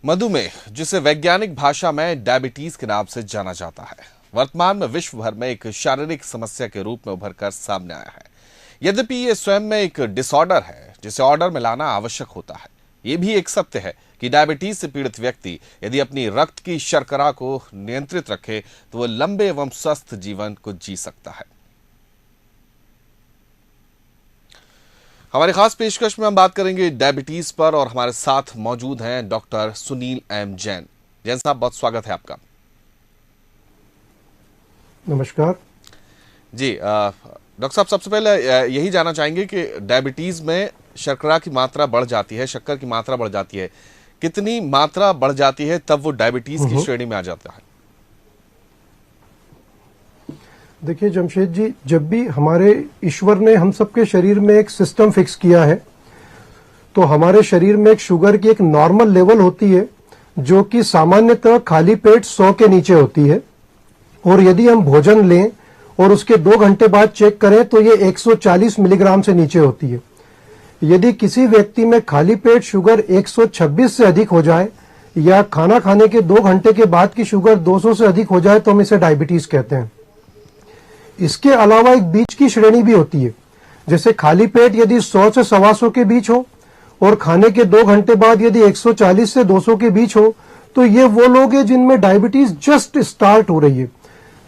मधुमेह, जिसे वैज्ञानिक भाषा में डायबिटीज के नाम से जाना जाता है, वर्तमान में विश्व भर में एक शारीरिक समस्या के रूप में उभरकर सामने आया है। यद्यपि ये स्वयं में एक डिसऑर्डर है जिसे ऑर्डर में लाना आवश्यक होता है। ये भी एक सत्य है कि डायबिटीज से पीड़ित व्यक्ति यदि अपनी रक्त की शर्करा को नियंत्रित रखे तो वह लंबे एवं स्वस्थ जीवन को जी सकता है। हमारी खास पेशकश में हम बात करेंगे डायबिटीज पर और हमारे साथ मौजूद हैं डॉक्टर सुनील एम जैन। जैन साहब, बहुत स्वागत है आपका। नमस्कार जी। डॉक्टर साहब, सबसे पहले यही जानना चाहेंगे कि डायबिटीज में शर्करा की मात्रा बढ़ जाती है, शक्कर की मात्रा बढ़ जाती है, कितनी मात्रा बढ़ जाती है तब वो डायबिटीज की श्रेणी में आ जाता है? देखिए जमशेद जी, जब भी हमारे ईश्वर ने हम सबके शरीर में एक सिस्टम फिक्स किया है तो हमारे शरीर में एक शुगर की एक नॉर्मल लेवल होती है जो कि सामान्यतः खाली पेट 100 के नीचे होती है, और यदि हम भोजन लें और उसके 2 घंटे बाद चेक करें तो ये 140 मिलीग्राम से नीचे होती है। यदि किसी व्यक्ति में खाली पेट शुगर 126 से अधिक हो जाए या खाना खाने के 2 घंटे के बाद की शुगर 200 से अधिक हो जाए तो हम इसे डायबिटीज कहते हैं। इसके अलावा एक बीच की श्रेणी भी होती है, जैसे खाली पेट यदि 100 से 125 के बीच हो और खाने के 2 घंटे बाद यदि 140 से 200 के बीच हो तो ये वो लोग हैं जिनमें डायबिटीज जस्ट स्टार्ट हो रही है,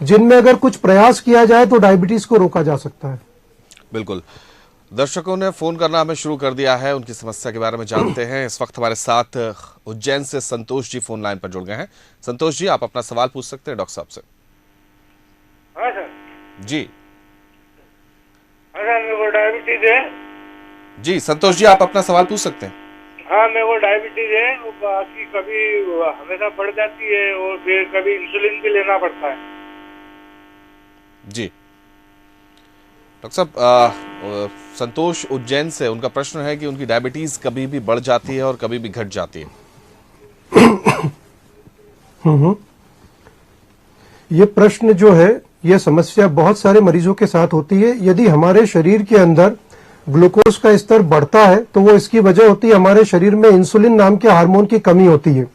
जिनमें अगर कुछ प्रयास किया जाए तो डायबिटीज को रोका जा सकता है। बिल्कुल। दर्शकों ने फोन करना हमें शुरू कर दिया है, उनकी समस्या के बारे में जानते हैं। इस वक्त हमारे साथ उज्जैन से संतोष जी फोन लाइन पर जुड़ गए हैं। संतोष जी, आप अपना सवाल पूछ सकते हैं डॉक्टर साहब से। हाँ सर जी। हाँ मेरे को डायबिटीज है। जी संतोष जी, आप अपना सवाल पूछ सकते हैं। हाँ मेरे को डायबिटीज है, बाकी कभी हमेशा बढ़ जाती है और फिर कभी इंसुलिन भी लेना पड़ता है। जी डॉक्टर साहब, संतोष उज्जैन से, उनका प्रश्न है कि उनकी डायबिटीज कभी भी बढ़ जाती है और कभी भी घट जाती है। ये प्रश्न जो है, यह समस्या बहुत सारे मरीजों के साथ होती है। यदि हमारे शरीर के अंदर ग्लूकोज का स्तर बढ़ता है तो वो इसकी वजह होती है हमारे शरीर में इंसुलिन नाम के हार्मोन की कमी होती है।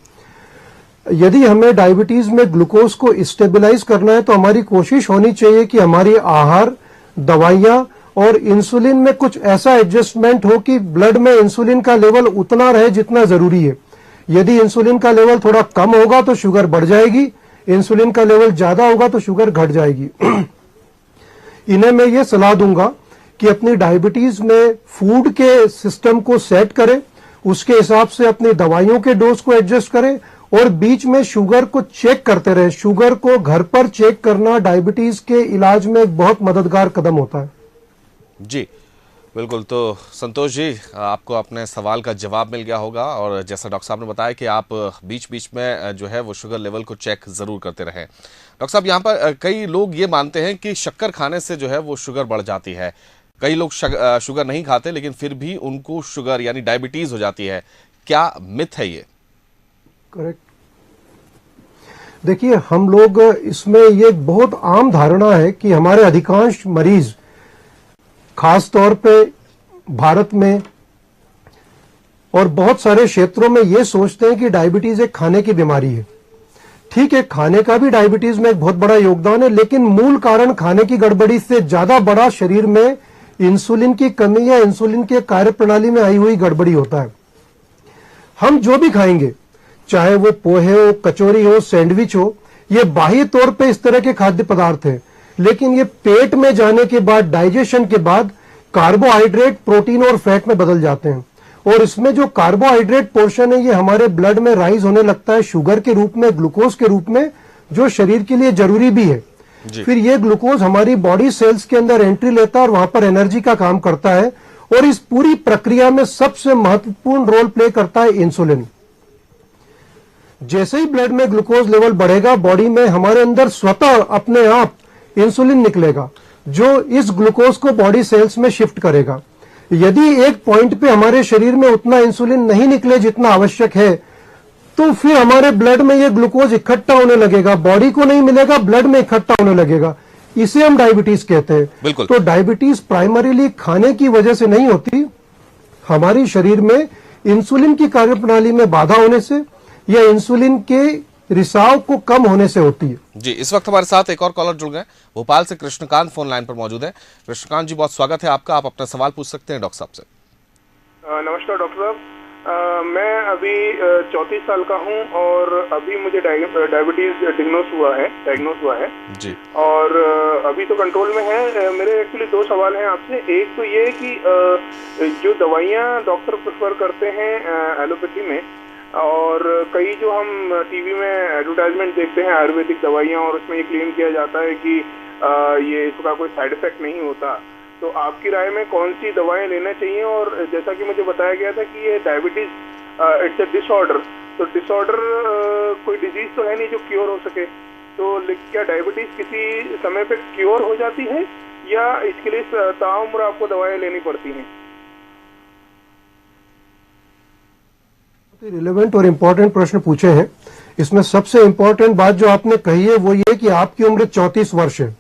यदि हमें डायबिटीज में ग्लूकोज को स्टेबलाइज करना है तो हमारी कोशिश होनी चाहिए कि हमारी आहार, दवाइयां और इंसुलिन में कुछ ऐसा एडजस्टमेंट हो कि ब्लड में इंसुलिन का लेवल उतना रहे जितना जरूरी है। यदि इंसुलिन का लेवल थोड़ा कम होगा तो शुगर बढ़ जाएगी, इंसुलिन का लेवल ज्यादा होगा तो शुगर घट जाएगी। इन्हें मैं ये सलाह दूंगा कि अपनी डायबिटीज में फूड के सिस्टम को सेट करें, उसके हिसाब से अपनी दवाइयों के डोज को एडजस्ट करें और बीच में शुगर को चेक करते रहे। शुगर को घर पर चेक करना डायबिटीज के इलाज में एक बहुत मददगार कदम होता है। जी बिल्कुल। तो संतोष जी, आपको अपने सवाल का जवाब मिल गया होगा, और जैसा डॉक्टर साहब ने बताया कि आप बीच बीच में जो है वो शुगर लेवल को चेक जरूर करते रहें। डॉक्टर साहब, यहाँ पर कई लोग ये मानते हैं कि शक्कर खाने से जो है वो शुगर बढ़ जाती है। कई लोग शुगर नहीं खाते लेकिन फिर भी उनको शुगर यानी डायबिटीज हो जाती है। क्या मिथ है ये? करेक्ट। देखिए, हम लोग इसमें ये बहुत आम धारणा है कि हमारे अधिकांश मरीज, खास तौर पे भारत में और बहुत सारे क्षेत्रों में, ये सोचते हैं कि डायबिटीज एक खाने की बीमारी है। ठीक है, खाने का भी डायबिटीज में एक बहुत बड़ा योगदान है, लेकिन मूल कारण खाने की गड़बड़ी से ज्यादा बड़ा शरीर में इंसुलिन की कमी या इंसुलिन के कार्यप्रणाली में आई हुई गड़बड़ी होता है। हम जो भी खाएंगे, चाहे वो पोहे हो, कचौरी हो, सैंडविच हो, ये बाह्य तौर पे इस तरह के खाद्य पदार्थ हैं, लेकिन ये पेट में जाने के बाद, डाइजेशन के बाद कार्बोहाइड्रेट प्रोटीन और फैट में बदल जाते हैं, और इसमें जो कार्बोहाइड्रेट पोर्शन है ये हमारे ब्लड में राइज होने लगता है शुगर के रूप में, ग्लूकोज के रूप में, जो शरीर के लिए जरूरी भी है। फिर ये ग्लूकोज हमारी बॉडी सेल्स के अंदर एंट्री लेता है और वहां पर एनर्जी का काम करता है, और इस पूरी प्रक्रिया में सबसे महत्वपूर्ण रोल प्ले करता है इंसुलिन। जैसे ही ब्लड में ग्लूकोज लेवल बढ़ेगा, बॉडी में हमारे अंदर स्वतः अपने आप इंसुलिन निकलेगा जो इस ग्लूकोज को बॉडी सेल्स में शिफ्ट करेगा। यदि एक पॉइंट पे हमारे शरीर में उतना इंसुलिन नहीं निकले जितना आवश्यक है तो फिर हमारे ब्लड में ये ग्लूकोज इकट्ठा होने लगेगा, बॉडी को नहीं मिलेगा, ब्लड में इकट्ठा होने लगेगा। इसे हम डायबिटीज कहते हैं। तो डायबिटीज प्राइमरीली खाने की वजह से नहीं होती, हमारी शरीर में इंसुलिन की कार्यप्रणाली में बाधा होने से या इंसुलिन के रिसाव को कम होने से होती है। जी, इस वक्त हमारे साथ एक और कॉलर जुड़ गए। भोपाल से कृष्णकांत फोन लाइन पर मौजूद है। कृष्णकांत जी, बहुत स्वागत है आपका। आप अपना सवाल पूछ सकते हैं डॉक्टर साहब से। नमस्कार डॉक्टर साहब। मैं अभी 34 साल का हूं और अभी मुझे डायबिटीज डायग्नोस हुआ है जी। और अभी तो कंट्रोल में है। मेरे एक्चुअली 2 सवाल हैं आपसे। एक तो ये कि जो दवाइयां डॉक्टर प्रेफर करते हैं एलोपैथी में, और कई जो हम टीवी में एडवर्टाइजमेंट देखते हैं आयुर्वेदिक दवाइयां, और उसमें ये क्लेम किया जाता है कि ये इसका कोई साइड इफेक्ट नहीं होता, तो आपकी राय में कौन सी दवाएं लेना चाहिए? और जैसा कि मुझे बताया गया था कि ये डायबिटीज इट्स अ डिसऑर्डर, तो डिसऑर्डर कोई डिजीज तो है नहीं जो क्योर हो सके, तो क्या डायबिटीज किसी समय पे क्योर हो जाती है या इसके लिए ताउम्र आपको दवाएं लेनी पड़ती हैं? रिलेवेंट और इम्पोर्टेंट प्रश्न पूछे हैं। इसमें सबसे इम्पोर्टेंट बात जो आपने कही है वो ये कि आपकी उम्र 34 वर्ष है।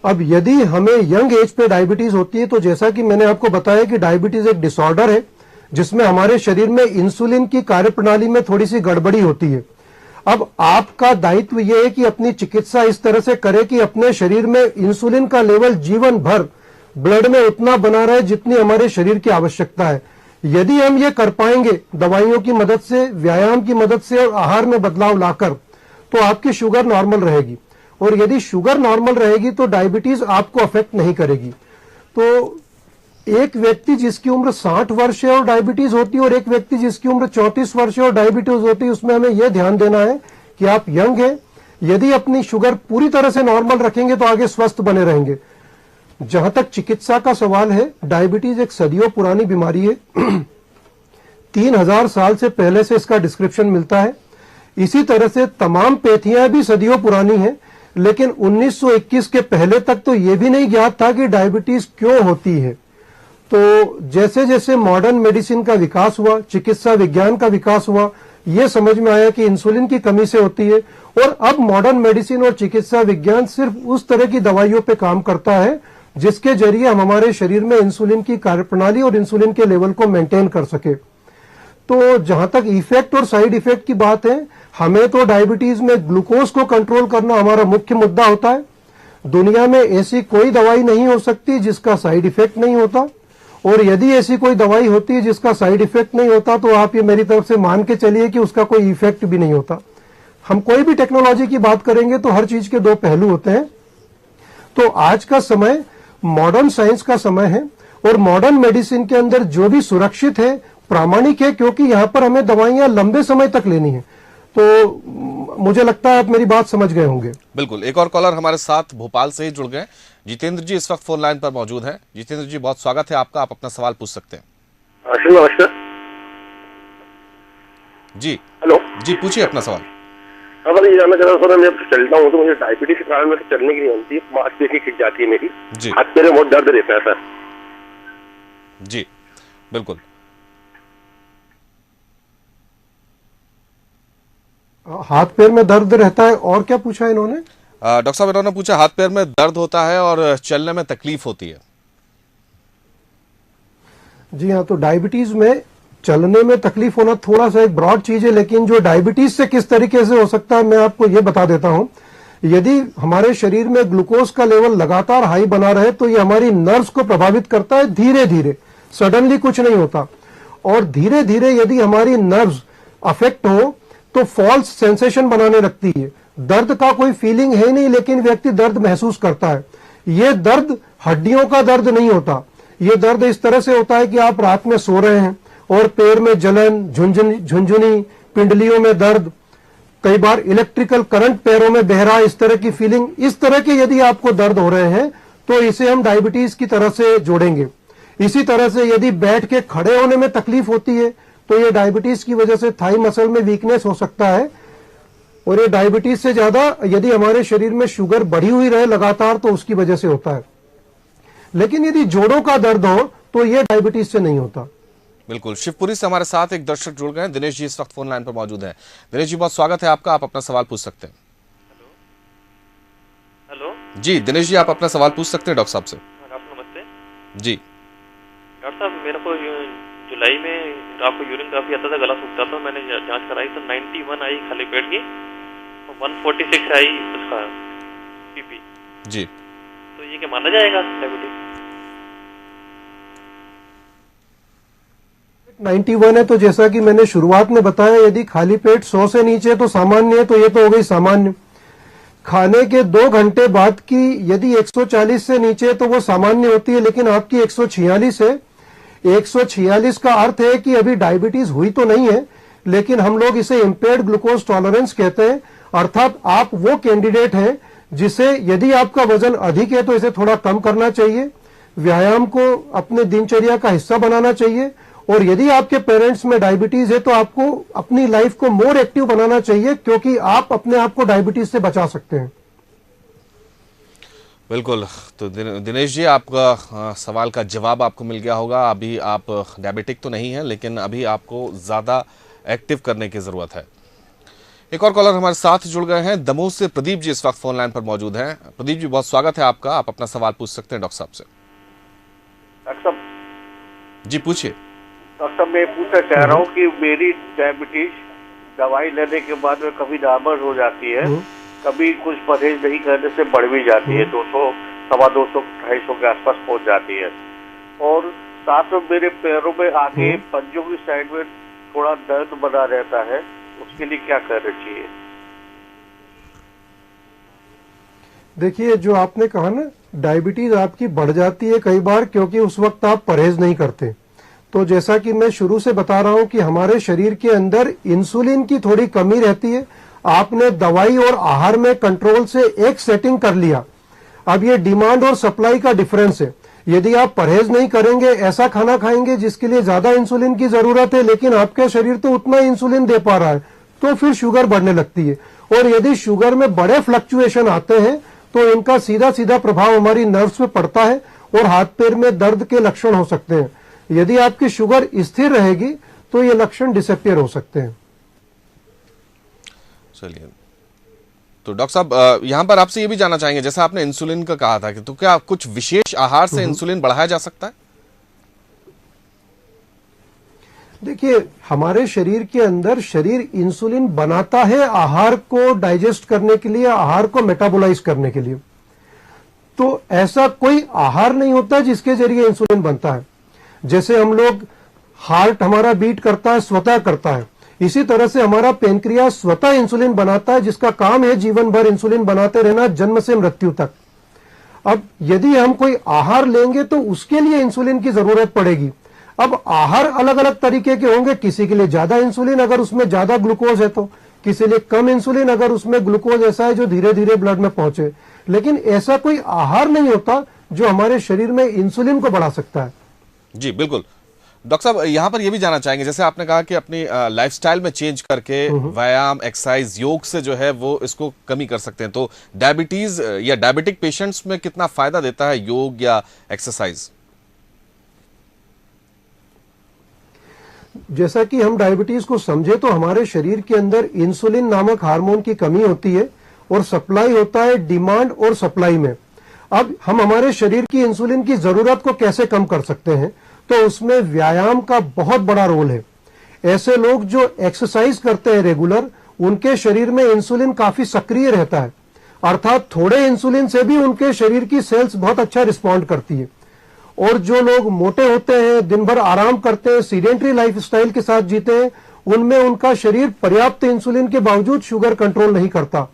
अब यदि हमें यंग एज पे डायबिटीज होती है तो जैसा कि मैंने आपको बताया कि डायबिटीज एक डिसऑर्डर है जिसमें हमारे शरीर में इंसुलिन की कार्यप्रणाली में थोड़ी सी गड़बड़ी होती है। अब आपका दायित्व यह है कि अपनी चिकित्सा इस तरह से करें कि अपने शरीर में इंसुलिन का लेवल जीवन भर ब्लड में उतना बना रहे जितनी हमारे शरीर की आवश्यकता है। यदि हम ये कर पाएंगे दवाइयों की मदद से, व्यायाम की मदद से और आहार में बदलाव लाकर, तो आपकी शुगर नॉर्मल रहेगी। और यदि शुगर नॉर्मल रहेगी तो डायबिटीज आपको अफेक्ट नहीं करेगी। तो एक व्यक्ति जिसकी उम्र 60 वर्ष है और डायबिटीज होती है, और एक व्यक्ति जिसकी उम्र 34 वर्ष है और डायबिटीज होती है, उसमें हमें यह ध्यान देना है कि आप यंग हैं। यदि अपनी शुगर पूरी तरह से नॉर्मल रखेंगे तो आगे स्वस्थ बने रहेंगे। जहां तक चिकित्सा का सवाल है, डायबिटीज एक सदियों पुरानी बीमारी है। 3000 साल से पहले से इसका डिस्क्रिप्शन मिलता है। इसी तरह से तमाम पैथियां भी सदियों पुरानी हैं, लेकिन 1921 के पहले तक तो यह भी नहीं ज्ञात था कि डायबिटीज क्यों होती है। तो जैसे जैसे मॉडर्न मेडिसिन का विकास हुआ, चिकित्सा विज्ञान का विकास हुआ, यह समझ में आया कि इंसुलिन की कमी से होती है। और अब मॉडर्न मेडिसिन और चिकित्सा विज्ञान सिर्फ उस तरह की दवाइयों पे काम करता है जिसके जरिए हम हमारे शरीर में इंसुलिन की कार्यप्रणाली और इंसुलिन के लेवल को मेंटेन कर सके। तो जहां तक इफेक्ट और साइड इफेक्ट की बात है, हमें तो डायबिटीज में ग्लूकोज को कंट्रोल करना हमारा मुख्य मुद्दा होता है। दुनिया में ऐसी कोई दवाई नहीं हो सकती जिसका साइड इफेक्ट नहीं होता, और यदि ऐसी कोई दवाई होती है जिसका साइड इफेक्ट नहीं होता तो आप ये मेरी तरफ से मान के चलिए कि उसका कोई इफेक्ट भी नहीं होता। हम कोई भी टेक्नोलॉजी की बात करेंगे तो हर चीज के 2 पहलू होते हैं। तो आज का समय मॉडर्न साइंस का समय है, और मॉडर्न मेडिसिन के अंदर जो भी सुरक्षित है, प्रामाणिक है, क्योंकि यहां पर हमें दवाइयां लंबे समय तक लेनी है। तो मुझे लगता है आप मेरी बात समझ गए होंगे। बिल्कुल। एक और कॉलर हमारे साथ भोपाल से ही जुड़ गए। जितेंद्र जी इस वक्त फोन लाइन पर मौजूद हैं। जितेंद्र जी, बहुत स्वागत है आपका। आप अपना सवाल पूछ सकते हैं। नमस्कार जी। हेलो जी, पूछिए अपना सवाल। हाँ सर, ये जानना चाह रहा हूँ सर, मैं जब चलता हूँ तो मुझे डायबिटीज के कारण मेरे चलने की नहीं होती है, मांसपेशी खिंच जाती है मेरी, हाथ पैर में बहुत दर्द रहता है सर। जी बिल्कुल। हाथ पैर में दर्द रहता है, और क्या पूछा इन्होंने? डॉक्टर साहब, इन्होंने पूछा हाथ पैर में दर्द होता है और चलने में तकलीफ होती है। जी हाँ, तो डायबिटीज में चलने में तकलीफ होना थोड़ा सा एक ब्रॉड चीज है, लेकिन जो डायबिटीज से किस तरीके से हो सकता है मैं आपको ये बता देता हूं। यदि हमारे शरीर में ग्लूकोज का लेवल लगातार हाई बना रहे तो ये हमारी नर्व्स को प्रभावित करता है धीरे धीरे, सडनली कुछ नहीं होता। और धीरे धीरे यदि हमारी नर्व्स अफेक्ट हो तो फॉल्स सेंसेशन बनाने लगती है। दर्द का कोई फीलिंग है नहीं, लेकिन व्यक्ति दर्द महसूस करता है। यह दर्द हड्डियों का दर्द नहीं होता। यह दर्द इस तरह से होता है कि आप रात में सो रहे हैं और पैर में जलन, झुंझुनी, पिंडलियों में दर्द, कई बार इलेक्ट्रिकल करंट पैरों में बह रहा, इस तरह की फीलिंग, इस तरह के यदि आपको दर्द हो रहे हैं तो इसे हम डायबिटीज की तरह से जोड़ेंगे। इसी तरह से यदि बैठ के खड़े होने में तकलीफ होती है तो ये डायबिटीज की वजह से थाई मसल में वीकनेस हो सकता है। और ये डायबिटीज से ज्यादा यदि हमारे शरीर में शुगर बढ़ी हुई रहे लगातार तो उसकी वजह से होता है। लेकिन यदि जोड़ों का दर्द हो तो ये डायबिटीज से नहीं होता। बिल्कुल। शिवपुरी से हमारे साथ एक दर्शक जुड़ गए हैं। दिनेश जी इस वक्त फोन लाइन पर मौजूद हैं। दिनेश जी, बहुत स्वागत है आपका। आप अपना सवाल पूछ सकते हैं। हेलो जी दिनेश जी, आप अपना सवाल पूछ सकते हैं डॉक्टर साहब से। नमस्ते जी। डॉक्टर साहब, मेरे को जो जुलाई में रात को यूरिन काफी आता था, गला सूखता था, मैंने जांच कराई तो 91 आई खाली पेट की और 146 आई उसका पीपी जी। तो ये क्या माना जाएगा डायबिटीज? 91 है तो जैसा कि मैंने शुरुआत में बताया, यदि खाली पेट 100 से नीचे तो सामान्य है, तो ये तो हो गई सामान्य। खाने के 2 घंटे बाद की यदि 140 से नीचे तो वो सामान्य होती है, लेकिन आपकी 146 है। 146 का अर्थ है कि अभी डायबिटीज हुई तो नहीं है, लेकिन हम लोग इसे इंपेयर्ड ग्लूकोज टॉलरेंस कहते हैं, अर्थात आप वो कैंडिडेट हैं जिसे यदि आपका वजन अधिक है तो इसे थोड़ा कम करना चाहिए, व्यायाम को अपने दिनचर्या का हिस्सा बनाना चाहिए, और यदि आपके पेरेंट्स में डायबिटीज है तो आपको अपनी लाइफ को मोर एक्टिव बनाना चाहिए, क्योंकि आप अपने आप को डायबिटीज से बचा सकते हैं। बिल्कुल। तो दिनेश जी, आपका सवाल का जवाब आपको मिल गया होगा। अभी आप डायबिटिक तो नहीं है, लेकिन अभी आपको ज्यादा एक्टिव करने की जरूरत है। एक और कॉलर हमारे साथ जुड़ गए हैं, दमोह से प्रदीप जी इस वक्त फोन लाइन पर मौजूद हैं। प्रदीप जी, बहुत स्वागत है आपका, आप अपना सवाल पूछ सकते हैं डॉक्टर साहब से। डॉक्टर साहब जी पूछिए। डॉक्टर साहब, मैं पूछना चाह रहा हूँ कि मेरी डायबिटीज दवाई लेने के बाद में कभी नॉर्मल हो जाती है, कभी कुछ परहेज नहीं करने से बढ़ भी जाती है, 200, 250, 250 के आसपास पहुंच जाती है, और साथ में मेरे पैरों में आगे पंजों की साइड में थोड़ा दर्द बना रहता है, उसके लिए क्या करना चाहिए? देखिए, जो आपने कहा ना, डायबिटीज आपकी बढ़ जाती है कई बार क्योंकि उस वक्त आप परहेज नहीं करते। तो जैसा कि मैं शुरू से बता रहा हूं कि हमारे शरीर के अंदर इंसुलिन की थोड़ी कमी रहती है। आपने दवाई और आहार में कंट्रोल से एक सेटिंग कर लिया, अब ये डिमांड और सप्लाई का डिफरेंस है। यदि आप परहेज नहीं करेंगे, ऐसा खाना खाएंगे जिसके लिए ज्यादा इंसुलिन की जरूरत है, लेकिन आपका शरीर तो उतना इंसुलिन दे पा रहा है, तो फिर शुगर बढ़ने लगती है। और यदि शुगर में बड़े फ्लक्चुएशन आते हैं तो इनका सीधा सीधा प्रभाव हमारी नर्व्स पे पड़ता है और हाथ पैर में दर्द के लक्षण हो सकते हैं। यदि आपकी शुगर स्थिर रहेगी तो ये लक्षण डिसअपियर हो सकते हैं। चलिए, तो डॉक्टर साहब यहां पर आपसे ये भी जानना चाहेंगे, जैसा आपने इंसुलिन का कहा था कि तो क्या कुछ विशेष आहार से इंसुलिन बढ़ाया जा सकता है? देखिए, हमारे शरीर के अंदर शरीर इंसुलिन बनाता है आहार को डाइजेस्ट करने के लिए, आहार को मेटाबोलाइज करने के लिए। तो ऐसा कोई आहार नहीं होता जिसके जरिए इंसुलिन बनता है। जैसे हम लोग, हार्ट हमारा बीट करता है, स्वतः करता है, इसी तरह से हमारा पेनक्रियास स्वतः इंसुलिन बनाता है, जिसका काम है जीवन भर इंसुलिन बनाते रहना, जन्म से मृत्यु तक। अब यदि हम कोई आहार लेंगे तो उसके लिए इंसुलिन की जरूरत पड़ेगी। अब आहार अलग अलग तरीके के होंगे, किसी के लिए ज्यादा इंसुलिन अगर उसमें ज्यादा ग्लूकोज है, तो किसी लिए कम इंसुलिन अगर उसमें ग्लूकोज ऐसा है जो धीरे धीरे ब्लड में पहुंचे। लेकिन ऐसा कोई आहार नहीं होता जो हमारे शरीर में इंसुलिन को बढ़ा सकता है। जी बिल्कुल। डॉक्टर साहब, यहां पर यह भी जानना चाहेंगे, जैसे आपने कहा कि अपनी लाइफस्टाइल में चेंज करके व्यायाम, एक्सरसाइज, योग से जो है वो इसको कमी कर सकते हैं, तो डायबिटीज या डायबिटिक पेशेंट्स में कितना फायदा देता है योग या एक्सरसाइज? जैसा कि हम डायबिटीज को समझे तो हमारे शरीर के अंदर इंसुलिन नामक हार्मोन की कमी होती है और सप्लाई होता है डिमांड और सप्लाई में। अब हम हमारे शरीर की इंसुलिन की जरूरत को कैसे कम कर सकते हैं, तो उसमें व्यायाम का बहुत बड़ा रोल है। ऐसे लोग जो एक्सरसाइज करते हैं रेगुलर, उनके शरीर में इंसुलिन काफी सक्रिय रहता है, अर्थात थोड़े इंसुलिन से भी उनके शरीर की सेल्स बहुत अच्छा रिस्पॉन्ड करती है। और जो लोग मोटे होते हैं, दिन भर आराम करते हैं, सीडेंट्री लाइफस्टाइल के साथ जीते हैं, उनमें उनका शरीर पर्याप्त इंसुलिन के बावजूद शुगर कंट्रोल नहीं करता।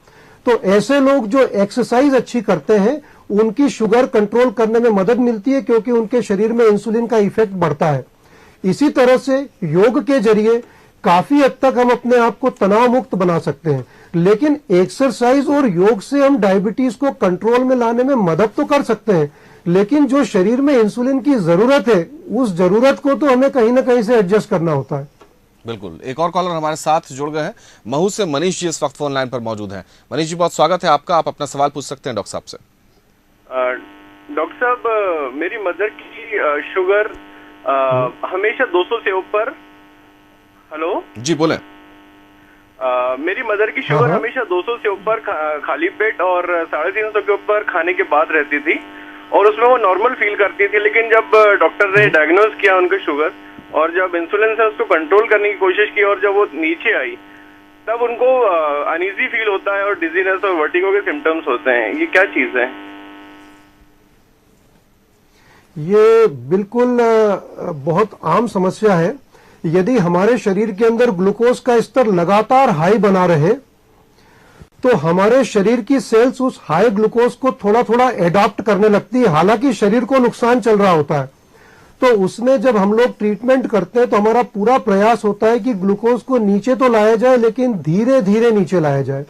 तो ऐसे लोग जो एक्सरसाइज अच्छी करते हैं, उनकी शुगर कंट्रोल करने में मदद मिलती है, क्योंकि उनके शरीर में इंसुलिन का इफेक्ट बढ़ता है। इसी तरह से योग के जरिए काफी हद तक हम अपने आप को तनाव मुक्त बना सकते हैं। लेकिन एक्सरसाइज और योग से हम डायबिटीज को कंट्रोल में लाने में मदद तो कर सकते हैं, लेकिन जो शरीर में इंसुलिन की जरूरत है, उस जरूरत को तो हमें कहीं ना कहीं से एडजस्ट करना होता है। बिल्कुल। एक और कॉलर हमारे साथ जुड़ गए हैं, महू से मनीष जी इस वक्त फोन लाइन पर मौजूद हैं। मनीष जी, बहुत स्वागत है आपका, आप अपना सवाल पूछ सकते हैं डॉक्टर साहब से। डॉक्टर साहब, मेरी मदर की शुगर हमेशा 200 से ऊपर। हेलो जी बोले। मेरी मदर की शुगर हमेशा 200 से ऊपर खाली पेट और 350 के ऊपर खाने के बाद रहती थी, और उसमें वो नॉर्मल फील करती थी। लेकिन जब डॉक्टर ने डायग्नोज किया उनकी शुगर, और जब इंसुलिन से उसको कंट्रोल करने की कोशिश की और जब वो नीचे आई तब उनको अनईजी फील होता है और डिजीनेस और वर्टिगो के सिम्टम्स होते हैं। ये क्या चीज है? ये बिल्कुल बहुत आम समस्या है। यदि हमारे शरीर के अंदर ग्लूकोज का स्तर लगातार हाई बना रहे तो हमारे शरीर की सेल्स उस हाई ग्लूकोज को थोड़ा थोड़ा एडॉप्ट करने लगती है, हालांकि शरीर को नुकसान चल रहा होता है। तो उसमें जब हम लोग ट्रीटमेंट करते हैं तो हमारा पूरा प्रयास होता है कि ग्लूकोज को नीचे तो लाया जाए, लेकिन धीरे धीरे नीचे लाया जाए।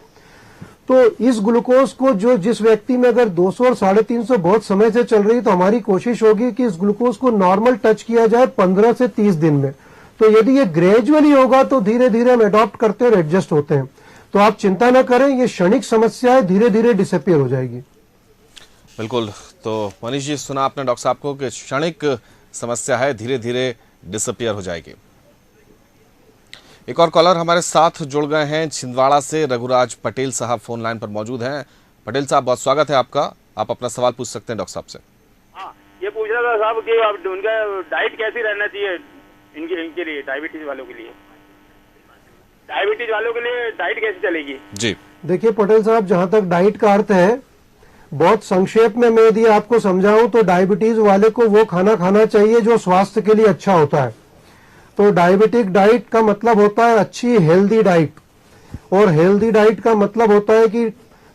तो इस ग्लूकोज को जिस व्यक्ति में अगर 200 और 350 बहुत समय से चल रही, तो हमारी कोशिश होगी कि इस ग्लूकोज को नॉर्मल टच किया जाए 15 से 30 दिन में। तो यदि ये ग्रेजुअली होगा तो धीरे धीरे हम एडॉप्ट करते और एडजस्ट होते हैं। तो आप चिंता न करें, ये क्षणिक समस्या है, धीरे धीरे डिसअपियर हो जाएगी। बिल्कुल। तो मनीष जी, सुना आपने डॉक्टर साहब को कि क्षणिक समस्या है, धीरे धीरे डिसअपियर हो जाएगी। एक और कॉलर हमारे साथ जुड़ गए हैं छिंदवाड़ा से। रघुराज पटेल साहब फोन लाइन पर मौजूद हैं। पटेल साहब, बहुत स्वागत है आपका। आप अपना सवाल पूछ सकते हैं डॉक्टर साहब से। हाँ, ये पूछ रहा था साहब कि आप उनका डाइट कैसी रहना चाहिए इनके लिए, डायबिटीज वालों के लिए। डायबिटीज वालों के लिए डाइट कैसे चलेगी? जी देखिए पटेल साहब, जहां तक डाइट का अर्थ है, बहुत संक्षेप में मैं यदि आपको समझाऊं तो डायबिटीज वाले को वो खाना खाना चाहिए जो स्वास्थ्य के लिए अच्छा होता है। तो डायबिटिक डाइट का मतलब होता है अच्छी हेल्दी डाइट, और हेल्दी डाइट का मतलब होता है कि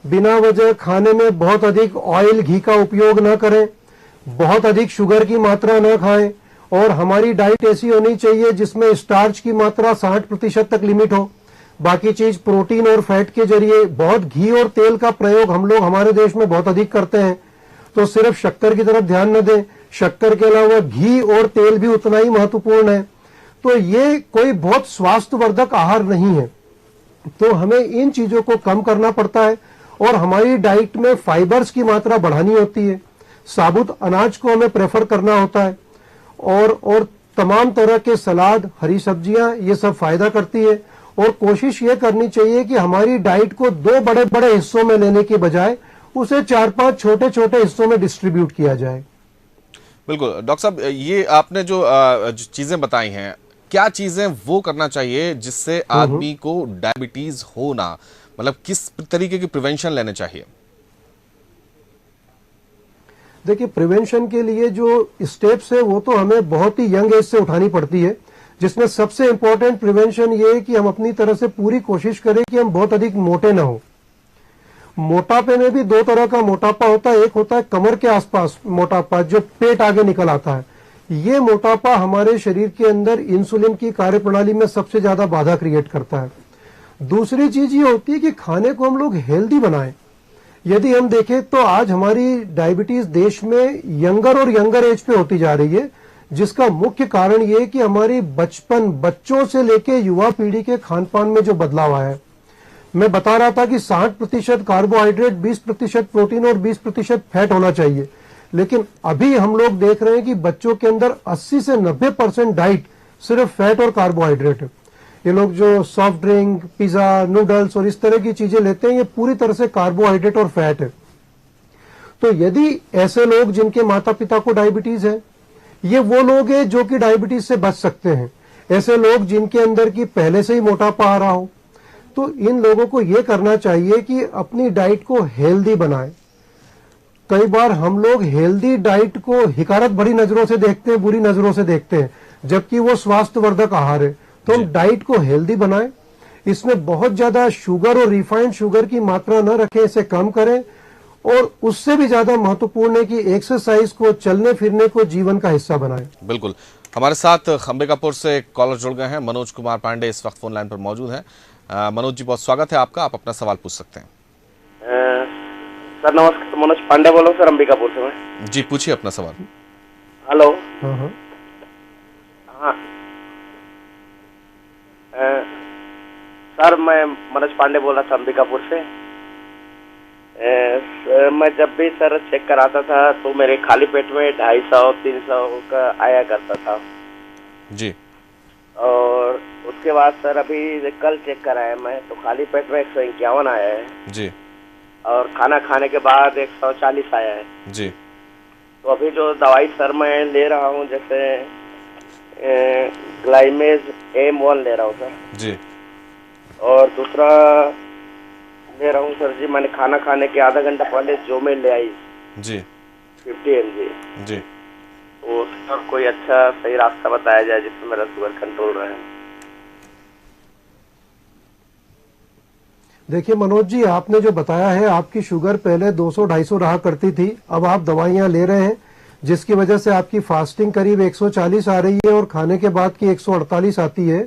बिना वजह खाने में बहुत अधिक ऑयल घी का उपयोग न करें, बहुत अधिक शुगर की मात्रा न खाएं, और हमारी डाइट ऐसी होनी चाहिए जिसमें स्टार्च की मात्रा 60% तक लिमिट हो। बाकी चीज प्रोटीन और फैट के जरिए। बहुत घी और तेल का प्रयोग हम लोग हमारे देश में बहुत अधिक करते हैं, तो सिर्फ शक्कर की तरफ ध्यान न दें, शक्कर के अलावा घी और तेल भी उतना ही महत्वपूर्ण है। तो ये कोई बहुत स्वास्थ्यवर्धक आहार नहीं है, तो हमें इन चीजों को कम करना पड़ता है। और हमारी डाइट में फाइबर्स की मात्रा बढ़ानी होती है, साबुत अनाज को हमें प्रेफर करना होता है, और तमाम तरह के सलाद, हरी सब्जियां, ये सब फायदा करती है। और कोशिश ये करनी चाहिए कि हमारी डाइट को 2 बड़े बड़े हिस्सों में लेने के बजाय उसे 4-5 छोटे छोटे हिस्सों में डिस्ट्रीब्यूट किया जाए। बिल्कुल डॉक्टर साहब, ये आपने जो चीजें बताई हैं, क्या चीजें वो करना चाहिए जिससे आदमी को डायबिटीज हो ना, मतलब किस तरीके की प्रिवेंशन लेने चाहिए? देखिए, प्रिवेंशन के लिए जो स्टेप्स है वो तो हमें बहुत ही यंग एज से उठानी पड़ती है, जिसमें सबसे इंपॉर्टेंट प्रिवेंशन ये है कि हम अपनी तरह से पूरी कोशिश करें कि हम बहुत अधिक मोटे ना हो। मोटापे में भी 2 तरह का मोटापा होता है। एक होता है कमर के आसपास मोटापा, जो पेट आगे निकल आता है। ये मोटापा हमारे शरीर के अंदर इंसुलिन की कार्यप्रणाली में सबसे ज्यादा बाधा क्रिएट करता है। दूसरी चीज ये होती है कि खाने को हम लोग हेल्दी बनाएं। यदि हम देखें तो आज हमारी डायबिटीज देश में यंगर और यंगर एज पे होती जा रही है, जिसका मुख्य कारण ये है कि हमारी बच्चों से लेके युवा पीढ़ी के खान पान में जो बदलाव आया है। मैं बता रहा था कि 60% कार्बोहाइड्रेट, 20% प्रोटीन और 20% फैट होना चाहिए, लेकिन अभी हम लोग देख रहे हैं कि बच्चों के अंदर 80 से 90% डाइट सिर्फ फैट और कार्बोहाइड्रेट है। ये लोग जो सॉफ्ट ड्रिंक, पिज्जा, नूडल्स और इस तरह की चीजें लेते हैं, ये पूरी तरह से कार्बोहाइड्रेट और फैट है। तो यदि ऐसे लोग जिनके माता पिता को डायबिटीज है, ये वो लोग हैं जो कि डायबिटीज से बच सकते हैं। ऐसे लोग जिनके अंदर की पहले से ही मोटापा आ रहा हो, तो इन लोगों को ये करना चाहिए कि अपनी डाइट को हेल्दी बनाएं। कई बार हम लोग हेल्दी डाइट को हिकारत भरी नजरों से देखते हैं, बुरी नजरों से देखते हैं, जबकि वो स्वास्थ्यवर्धक आहार है। तो हम डाइट को हेल्दी बनाएं, इसमें बहुत ज्यादा शुगर और रिफाइंड शुगर की मात्रा न रखें, इसे कम करें, और उससे भी ज्यादा महत्वपूर्ण है कि एक्सरसाइज को, चलने फिरने को जीवन का हिस्सा बनाएं। बिल्कुल। हमारे साथ अंबिकापुर से एक कॉलर जुड़ गए हैं, मनोज कुमार पांडे इस वक्त फोन लाइन पर मौजूद हैं। मनोज जी, बहुत स्वागत है आपका, आप अपना सवाल पूछ सकते हैं। सर नमस्कार, मनोज पांडे बोल रहा हूँ सर, अंबिकापुर से मैं। जी पूछिए अपना सवाल। हेलो। हाँ सर, मैं मनोज पांडे बोल रहा था अंबिकापुर से। मैं जब भी सर चेक कराता था तो मेरे खाली पेट में 250-300 का आया करता था जी। और उसके बाद सर अभी कल चेक कराया मैं, तो खाली पेट में 151 आया है जी, और खाना खाने के बाद 140 आया है जी। तो अभी जो दवाई सर मैं ले रहा हूँ, जैसे ग्लाइमेज M1 ले रहा हूँ सर जी। और दूसरा ले रहा हूँ सर जी, मैंने खाना खाने के आधा घंटा पहले जो मैं ले आई जी 50 mg जी। वो सर कोई अच्छा सही रास्ता बताया जाए जिससे मेरा शुगर कंट्रोल रहे। देखिए मनोज जी, आपने जो बताया है, आपकी शुगर पहले 200-250 रहा करती थी, अब आप दवाइयां ले रहे हैं जिसकी वजह से आपकी फास्टिंग करीब 140 आ रही है और खाने के बाद की 148 आती है।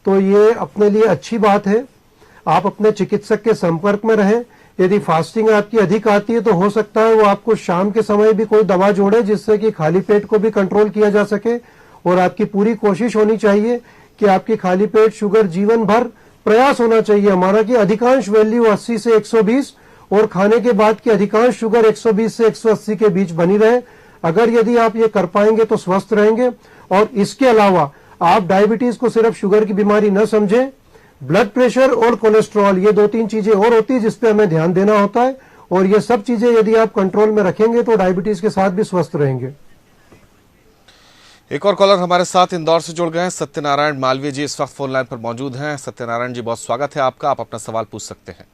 तो ये अपने लिए अच्छी बात है। आप अपने चिकित्सक के संपर्क में रहें। यदि फास्टिंग आपकी अधिक आती है तो हो सकता है वो आपको शाम के समय भी कोई दवा जोड़े जिससे कि खाली पेट को भी कंट्रोल किया जा सके। और आपकी पूरी कोशिश होनी चाहिए कि आपकी खाली पेट शुगर जीवन भर प्रयास होना चाहिए हमारा कि अधिकांश वैल्यू 80 से 120 और खाने के बाद की अधिकांश शुगर 120 से 180 के बीच बनी रहे। अगर यदि आप ये कर पाएंगे तो स्वस्थ रहेंगे। और इसके अलावा आप डायबिटीज को सिर्फ शुगर की बीमारी न समझें, ब्लड प्रेशर और कोलेस्ट्रॉल ये 2-3 चीजें और होती है जिसपे हमें ध्यान देना होता है। और ये सब चीजें यदि आप कंट्रोल में रखेंगे तो डायबिटीज के साथ भी स्वस्थ रहेंगे। एक और कॉलर हमारे साथ इंदौर से जुड़ गए हैं। सत्यनारायण मालवीय जी इस वक्त फोन लाइन पर मौजूद हैं। सत्यनारायण जी, बहुत स्वागत है आपका, आप अपना सवाल पूछ सकते हैं।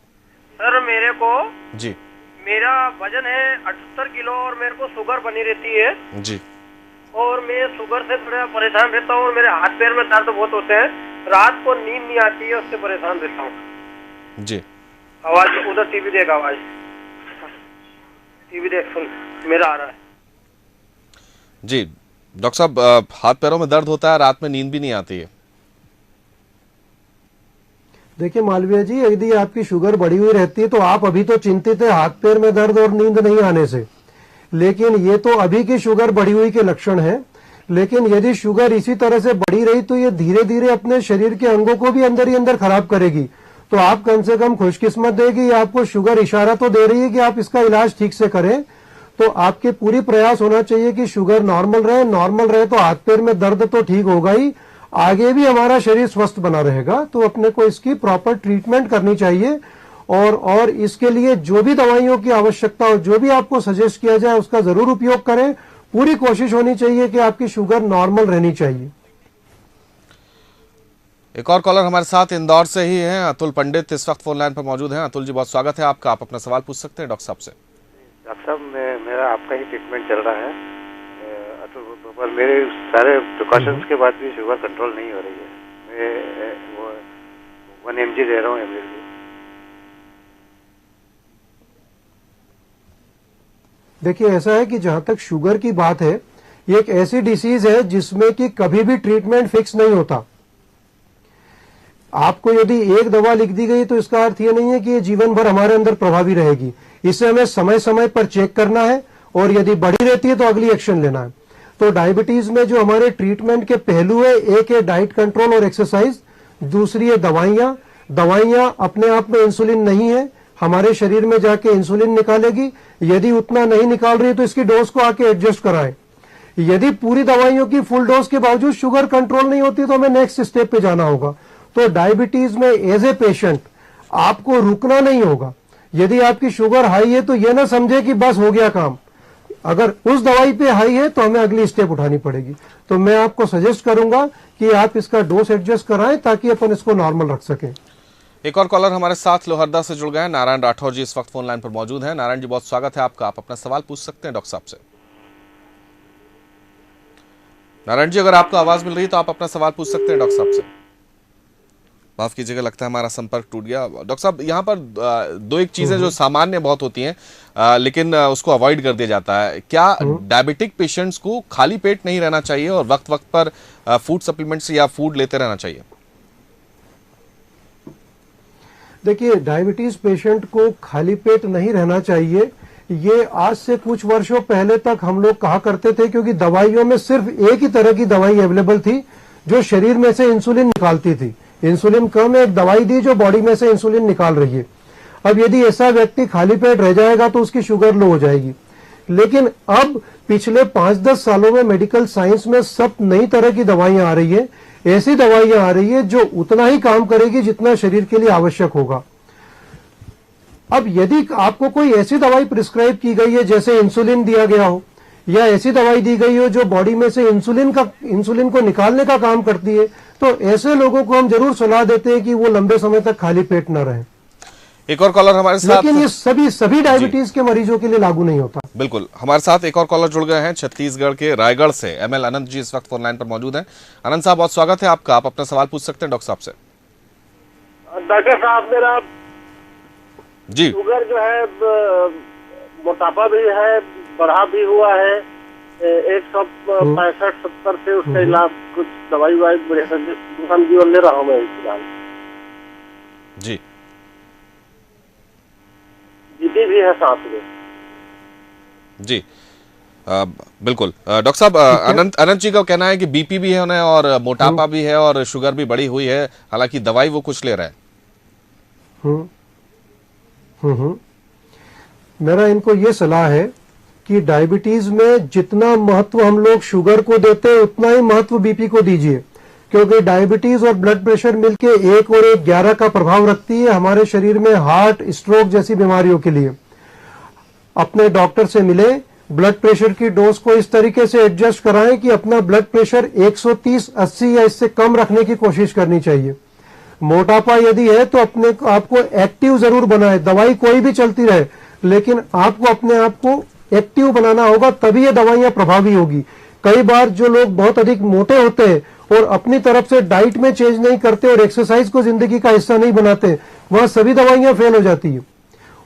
सर मेरे को जी, मेरा वजन है 78 किलो और मेरे को शुगर बनी रहती है जी। और मैं शुगर से थोड़ा परेशान रहता हूँ और मेरे हाथ पैर में दर्द बहुत होते हैं, रात को नींद नहीं आती है, उससे परेशान रहता हूँ जी। आवाज उधर टीवी देख, आवाज टीवी देख, सुन मेरा आ रहा है जी। डॉक्टर साहब, हाथ पैरों में दर्द होता है, रात में नींद भी नहीं आती है। देखिए मालवीय जी, यदि आपकी शुगर बढ़ी हुई रहती है तो आप अभी तो चिंतित है हाथ पैर में दर्द और नींद नहीं आने से, लेकिन ये तो अभी की शुगर बढ़ी हुई के लक्षण है। लेकिन यदि शुगर इसी तरह से बढ़ी रही तो ये धीरे धीरे अपने शरीर के अंगों को भी अंदर ही अंदर खराब करेगी। तो आप कम से कम खुशकिस्मत देगी, आपको शुगर इशारा तो दे रही है कि आप इसका इलाज ठीक से करें। तो आपके पूरी प्रयास होना चाहिए कि शुगर नॉर्मल रहे तो हाथ पैर में दर्द तो ठीक होगा ही, आगे भी हमारा शरीर स्वस्थ बना रहेगा। तो अपने को इसकी प्रॉपर ट्रीटमेंट करनी चाहिए और इसके लिए जो भी दवाइयों की आवश्यकता हो, जो भी आपको सजेस्ट किया जाए उसका जरूर उपयोग करें। पूरी कोशिश होनी चाहिए कि आपकी शुगर नॉर्मल रहनी चाहिए। एक और कॉलर हमारे साथ इंदौर से ही हैं, अतुल पंडित इस वक्त फोन लाइन पर मौजूद हैं। अतुल जी, बहुत स्वागत है आपका, आप अपना सवाल पूछ सकते हैं डॉक्टर साहब से। डॉक्टर साहब, मेरा आपका ही ट्रीटमेंट चल रहा है पर मेरे सारे प्रिकॉशंस के बाद भी शुगर कंट्रोल नहीं हो रही है। मैं 1 mg ले रहा हूँ एवरेज। देखिए ऐसा है कि जहां तक शुगर की बात है, ये एक ऐसी डिसीज है जिसमें कि कभी भी ट्रीटमेंट फिक्स नहीं होता। आपको यदि एक दवा लिख दी गई तो इसका अर्थ ये नहीं है कि ये जीवन भर हमारे अंदर प्रभावी रहेगी। इसे हमें समय समय पर चेक करना है और यदि बढ़ी रहती है तो अगली एक्शन लेना है। तो डायबिटीज में जो हमारे ट्रीटमेंट के पहलू है, एक है डाइट कंट्रोल और एक्सरसाइज, दूसरी है दवाइयां। दवाइयां अपने आप में इंसुलिन नहीं है, हमारे शरीर में जाके इंसुलिन निकालेगी। यदि उतना नहीं निकाल रही है तो इसकी डोज को आके एडजस्ट कराएं। यदि पूरी दवाइयों की फुल डोज के बावजूद शुगर कंट्रोल नहीं होती तो हमें नेक्स्ट स्टेप पे जाना होगा। तो डायबिटीज में एज ए पेशेंट आपको रुकना नहीं होगा। यदि आपकी शुगर हाई है तो यह ना समझे कि बस हो गया काम, अगर उस दवाई पे हाई है तो हमें अगली स्टेप उठानी पड़ेगी। तो मैं आपको सजेस्ट करूंगा कि आप इसका डोज एडजस्ट कराएं ताकि अपन इसको नॉर्मल रख सकें। एक और कॉलर हमारे साथ लोहरदा से जुड़ गए हैं, नारायण राठौर जी इस वक्त फोन लाइन पर मौजूद हैं। नारायण जी, बहुत स्वागत है आपका, आप अपना सवाल पूछ सकते हैं डॉक्टर साहब से। नारायण जी, अगर आपको आवाज मिल रही है तो आप अपना सवाल पूछ सकते हैं डॉक्टर साहब से। माफ कीजिएगा, लगता है हमारा संपर्क टूट गया। डॉक्टर साहब, यहाँ पर दो एक चीजें जो सामान्य बहुत होती हैं लेकिन उसको अवॉइड कर दिया जाता है। क्या डायबिटिक पेशेंट्स को खाली पेट नहीं रहना चाहिए और वक्त वक्त पर फूड सप्लीमेंट्स या फूड लेते रहना चाहिए? देखिए, डायबिटीज पेशेंट को खाली पेट नहीं रहना चाहिए। ये आज से कुछ वर्षों पहले तक हम लोग कहा करते थे, क्योंकि दवाइयों में सिर्फ एक ही तरह की दवाई अवेलेबल थी जो शरीर में से इंसुलिन निकालती थी। इंसुलिन कम एक दवाई दी जो बॉडी में से इंसुलिन निकाल रही है। अब यदि ऐसा व्यक्ति खाली पेट रह जाएगा तो उसकी शुगर लो हो जाएगी। लेकिन अब पिछले 5-10 सालों में मेडिकल साइंस में सब नई तरह की दवाइयां आ रही है। ऐसी दवाइयां आ रही है जो उतना ही काम करेगी जितना शरीर के लिए आवश्यक होगा। अब यदि आपको कोई ऐसी दवाई प्रिस्क्राइब की गई है, जैसे इंसुलिन दिया गया हो या ऐसी दवाई दी गई हो जो बॉडी में से इंसुलिन को निकालने का काम करती है, तो ऐसे लोगों को हम जरूर सलाह देते हैं कि वो लंबे समय तक खाली पेट न रहें। एक और कॉलर हमारे साथ, लेकिन ये सभी डायबिटीज के मरीजों के लिए लागू नहीं होता। बिल्कुल, हमारे साथ एक और कॉलर जुड़ गए हैं छत्तीसगढ़ के रायगढ़ से। ML अनंत जी इस वक्त फोन लाइन पर मौजूद हैं। अनंत साहब, बहुत स्वागत है आपका। आप अपना सवाल पूछ सकते हैं डॉक्टर साहब से। डॉक्टर साहब, मेरा जी शुगर जो है, मोटापा भी है, बढ़ा भी हुआ है 165-70 से। उसके इलावा कुछ दवाई ले रहा हूँ मैं फिलहाल। जी जीती भी है साथ में। जी बिल्कुल डॉक्टर साहब, अनंत जी का कहना है कि बीपी भी है उन्हें और मोटापा भी है और शुगर भी बढ़ी हुई है, हालांकि दवाई वो कुछ ले रहे हैं। मेरा इनको ये सलाह है कि डायबिटीज में जितना महत्व हम लोग शुगर को देते हैं उतना ही महत्व बीपी को दीजिए, क्योंकि डायबिटीज और ब्लड प्रेशर मिलके 1 और 1 11 का प्रभाव रखती है हमारे शरीर में हार्ट, स्ट्रोक जैसी बीमारियों के लिए। अपने डॉक्टर से मिले, ब्लड प्रेशर की डोज को इस तरीके से एडजस्ट कराएं कि अपना ब्लड प्रेशर 130/80 या इससे कम रखने की कोशिश करनी चाहिए। मोटापा यदि है तो अपने आपको एक्टिव जरूर बनाए। दवाई कोई भी चलती रहे, लेकिन आपको अपने आप को एक्टिव बनाना होगा, तभी ये दवाइयां प्रभावी होगी। कई बार जो लोग बहुत अधिक मोटे होते हैं और अपनी तरफ से डाइट में चेंज नहीं करते और एक्सरसाइज को जिंदगी का हिस्सा नहीं बनाते, वहां सभी दवाइयां फेल हो जाती है।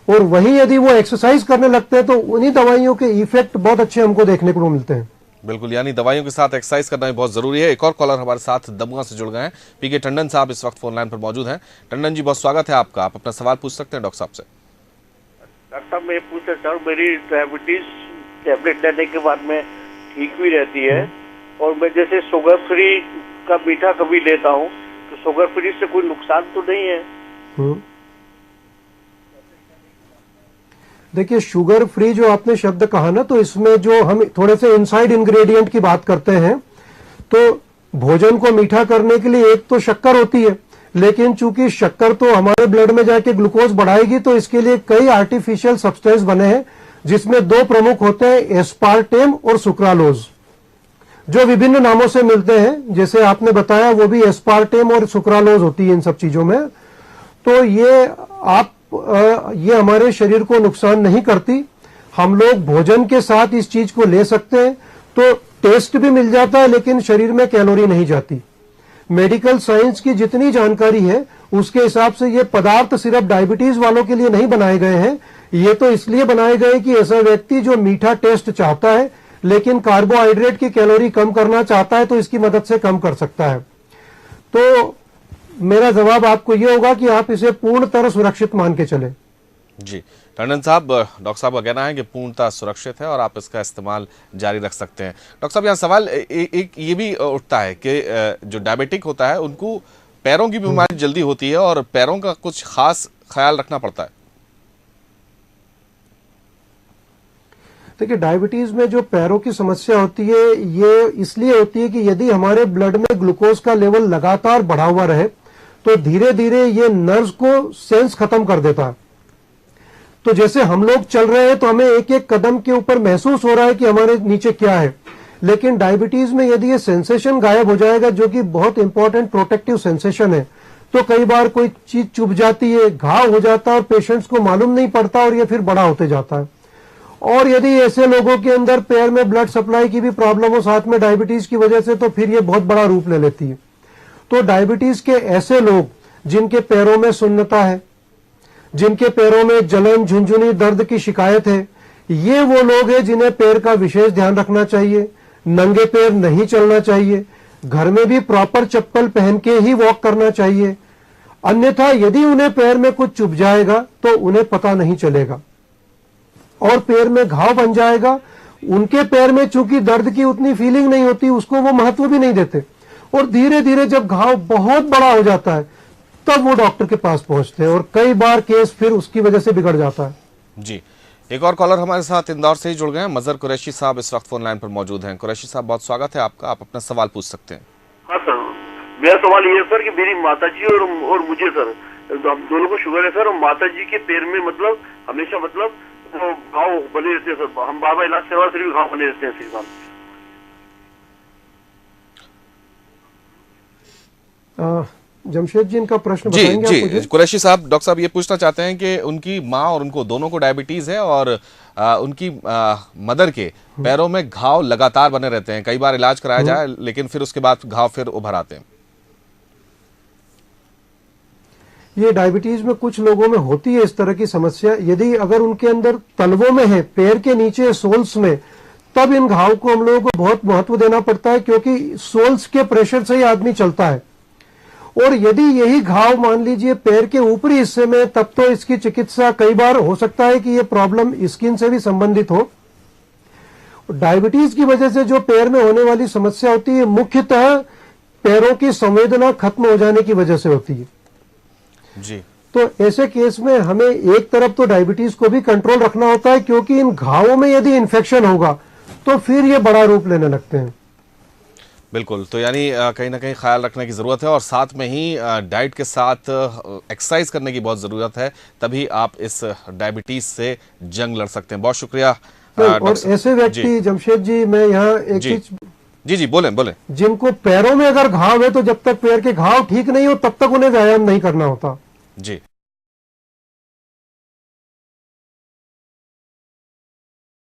और वहीं यदि वो एक्सरसाइज करने लगते हैं तो उन्हीं दवाइयों के इफेक्ट बहुत अच्छे हमको देखने को मिलते हैं। बिल्कुल, यानी दवाइयों के साथ एक्सरसाइज करना भी बहुत जरूरी है। एक और कॉलर हमारे साथ दमुआ से जुड़ गए हैं। पीके टंडन साहब इस वक्त फोन लाइन पर मौजूद हैं। टंडन जी, बहुत स्वागत है आपका। आप अपना सवाल पूछ सकते हैं डॉक्टर साहब से। डॉक्टर साहब, मैं पूछना चाहूँ, मेरी डायबिटीज टैबलेट लेने के बाद में ठीक भी रहती है, और मैं जैसे शुगर फ्री का मीठा कभी लेता हूँ, तो शुगर फ्री से कोई नुकसान तो नहीं है? देखिए, शुगर फ्री जो आपने शब्द कहा ना, तो इसमें जो हम थोड़े से इनसाइड इंग्रेडिएंट की बात करते हैं, तो भोजन को मीठा करने के लिए एक तो शक्कर होती है, लेकिन चूंकि शक्कर तो हमारे ब्लड में जाके ग्लूकोज बढ़ाएगी, तो इसके लिए कई आर्टिफिशियल सब्सटेंस बने हैं, जिसमें 2 प्रमुख होते हैं, एस्पार्टेम और सुक्रालोज, जो विभिन्न नामों से मिलते हैं। जैसे आपने बताया, वो भी एस्पार्टेम और सुक्रालोज होती है इन सब चीजों में। तो ये हमारे शरीर को नुकसान नहीं करती। हम लोग भोजन के साथ इस चीज को ले सकते हैं, तो टेस्ट भी मिल जाता है, लेकिन शरीर में कैलोरी नहीं जाती। मेडिकल साइंस की जितनी जानकारी है उसके हिसाब से ये पदार्थ सिर्फ डायबिटीज वालों के लिए नहीं बनाए गए हैं। ये तो इसलिए बनाए गए कि ऐसा व्यक्ति जो मीठा टेस्ट चाहता है लेकिन कार्बोहाइड्रेट की कैलोरी कम करना चाहता है, तो इसकी मदद से कम कर सकता है। तो मेरा जवाब आपको यह होगा कि आप इसे पूर्णतः सुरक्षित मान के चले। जी टंडन साहब, डॉक्टर साहब का कहना है कि पूर्णतः सुरक्षित है और आप इसका इस्तेमाल जारी रख सकते हैं। डॉक्टर साहब, यहाँ सवाल एक ये भी उठता है कि जो डायबिटिक होता है उनको पैरों की बीमारी जल्दी होती है और पैरों का कुछ खास ख्याल रखना पड़ता है। देखिए, डायबिटीज में जो पैरों की समस्या होती है, ये इसलिए होती है कि यदि हमारे ब्लड में ग्लूकोज का लेवल लगातार बढ़ा हुआ रहे, तो धीरे धीरे ये नर्व्स को सेंस खत्म कर देता है। तो जैसे हम लोग चल रहे हैं तो हमें एक एक कदम के ऊपर महसूस हो रहा है कि हमारे नीचे क्या है, लेकिन डायबिटीज में यदि ये सेंसेशन गायब हो जाएगा, जो कि बहुत इंपॉर्टेंट प्रोटेक्टिव सेंसेशन है, तो कई बार कोई चीज चुभ जाती है, घाव हो जाता है और पेशेंट्स को मालूम नहीं पड़ता और ये फिर बड़ा होते जाता है। और यदि ऐसे लोगों के अंदर पैर में ब्लड सप्लाई की भी प्रॉब्लम हो साथ में डायबिटीज की वजह से, तो फिर ये बहुत बड़ा रूप ले लेती है। तो डायबिटीज के ऐसे लोग जिनके पैरों में सुन्नता है, जिनके पैरों में जलन, झुंझुनी, दर्द की शिकायत है, ये वो लोग हैं जिन्हें पैर का विशेष ध्यान रखना चाहिए। नंगे पैर नहीं चलना चाहिए, घर में भी प्रॉपर चप्पल पहन के ही वॉक करना चाहिए। अन्यथा यदि उन्हें पैर में कुछ चुभ जाएगा तो उन्हें पता नहीं चलेगा और पैर में घाव बन जाएगा। उनके पैर में चूंकि दर्द की उतनी फीलिंग नहीं होती, उसको वो महत्व भी नहीं देते, और धीरे धीरे जब घाव बहुत बड़ा हो जाता है तब वो डॉक्टर के पास पहुंचते हैं और कई बार केस फिर उसकी वजह से बिगड़ जाता है। जी, एक और कॉलर हमारे साथ इंदौर से ही जुड़ गए हैं। मजहर कुरैशी साहब इस वक्त फोन लाइन पर मौजूद हैं। कुरैशी साहब, बहुत स्वागत है आपका। आप अपना सवाल पूछ सकते हैं। हाँ सर, मेरा सवाल ये है सर कि मेरी माताजी और मुझे सर, हम दोनों को शुगर है सर, और माताजी के पैर में मतलब हमेशा मतलब वो घाव बने रहते हैं सर, हम बार बार इलाज करवा फिर भी घाव बने रहते हैं श्रीमान। जमशेद जी इनका प्रश्न जी बताएंगे आप मुझे? जी कुरैशी साहब, डॉक्टर साहब ये पूछना चाहते हैं कि उनकी माँ और उनको दोनों को डायबिटीज है और उनकी मदर के पैरों में घाव लगातार बने रहते हैं, कई बार इलाज कराया जाए लेकिन फिर उसके बाद घाव फिर उभर आते हैं। ये डायबिटीज में कुछ लोगों में होती है इस तरह की समस्या। यदि अगर उनके अंदर तलवों में है, पैर के नीचे सोल्स में, तब इन घाव को हम लोगों को बहुत महत्व देना पड़ता है, क्योंकि सोल्स के प्रेशर से ही आदमी चलता है। और यदि यही घाव मान लीजिए पैर के ऊपरी हिस्से में, तब तो इसकी चिकित्सा कई बार हो सकता है कि ये प्रॉब्लम स्किन से भी संबंधित हो। डायबिटीज की वजह से जो पैर में होने वाली समस्या होती है, मुख्यतः पैरों की संवेदना खत्म हो जाने की वजह से होती है जी। तो ऐसे केस में हमें एक तरफ तो डायबिटीज को भी कंट्रोल रखना होता है, क्योंकि इन घावों में यदि इन्फेक्शन होगा तो फिर ये बड़ा रूप लेने लगते हैं। बिल्कुल, तो यानी कहीं ना कहीं ख्याल रखने की ज़रूरत है और साथ में ही डाइट के साथ एक्सरसाइज करने की बहुत ज़रूरत है, तभी आप इस डायबिटीज से जंग लड़ सकते हैं। बहुत शुक्रिया। और ऐसे व्यक्ति, जमशेद जी, मैं यहाँ एक चीज जी बोलें। जिनको पैरों में अगर घाव है, तो जब तक पैर के घाव ठीक नहीं हो तब तक उन्हें व्यायाम नहीं करना होता। जी।